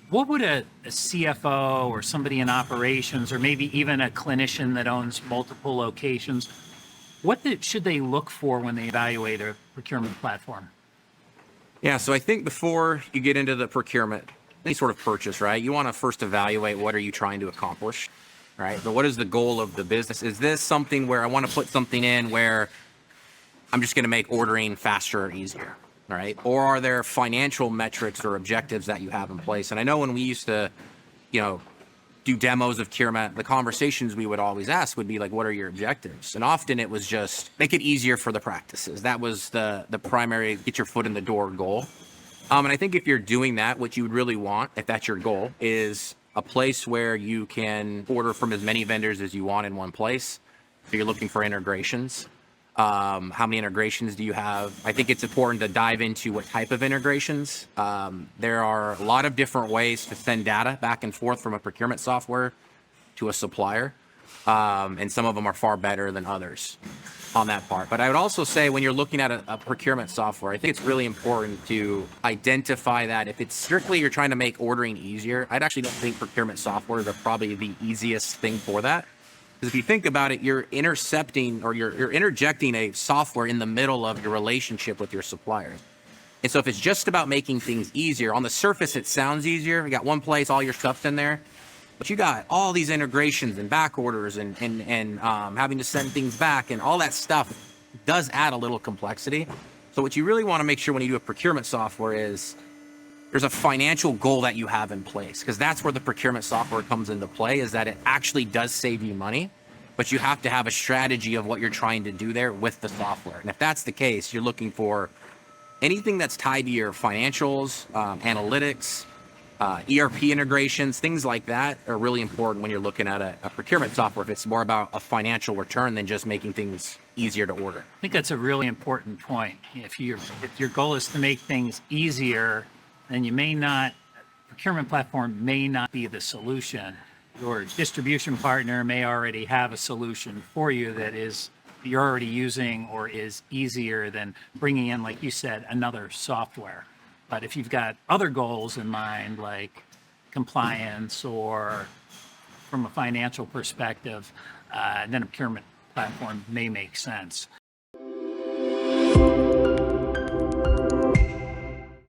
What would a CFO or somebody in operations, or maybe even a clinician that owns multiple locations, should they look for when they evaluate a procurement platform? Yeah, so I think before you get into the procurement, any sort of purchase, right, you want to first evaluate what are you trying to accomplish, right? So what is the goal of the business? Is this something where I want to put something in where I'm just going to make ordering faster or easier, right? Or are there financial metrics or objectives that you have in place? And I know when we used to, you know, do demos of procurement, the conversations we would always ask would be like, what are your objectives? And often it was just make it easier for the practices. That was the primary get your foot in the door goal. And I think if you're doing that, what you would really want, if that's your goal, is a place where you can order from as many vendors as you want in one place. So you're looking for integrations. How many integrations do you have? I think it's important to dive into what type of integrations. There are a lot of different ways to send data back and forth from a procurement software to a supplier. And some of them are far better than others on that part. But I would also say when you're looking at a procurement software, I think it's really important to identify that if it's strictly you're trying to make ordering easier, I'd actually don't think procurement software are probably the easiest thing for that. Because if you think about it, you're intercepting or you're interjecting a software in the middle of your relationship with your suppliers. And so if it's just about making things easier, on the surface it sounds easier. You got one place, all your stuff's in there. But you got all these integrations and back orders and having to send things back, and all that stuff does add a little complexity. So what you really want to make sure when you do a procurement software is there's a financial goal that you have in place, because that's where the procurement software comes into play, is that it actually does save you money, but you have to have a strategy of what you're trying to do there with the software. And if that's the case, you're looking for anything that's tied to your financials, analytics, ERP integrations, things like that are really important when you're looking at a procurement software. If it's more about a financial return than just making things easier to order. I think that's a really important point. If your goal is to make things easier, then procurement platform may not be the solution. Your distribution partner may already have a solution for you that you're already using or is easier than bringing in, like you said, another software. But if you've got other goals in mind, like compliance or from a financial perspective, then a procurement platform may make sense.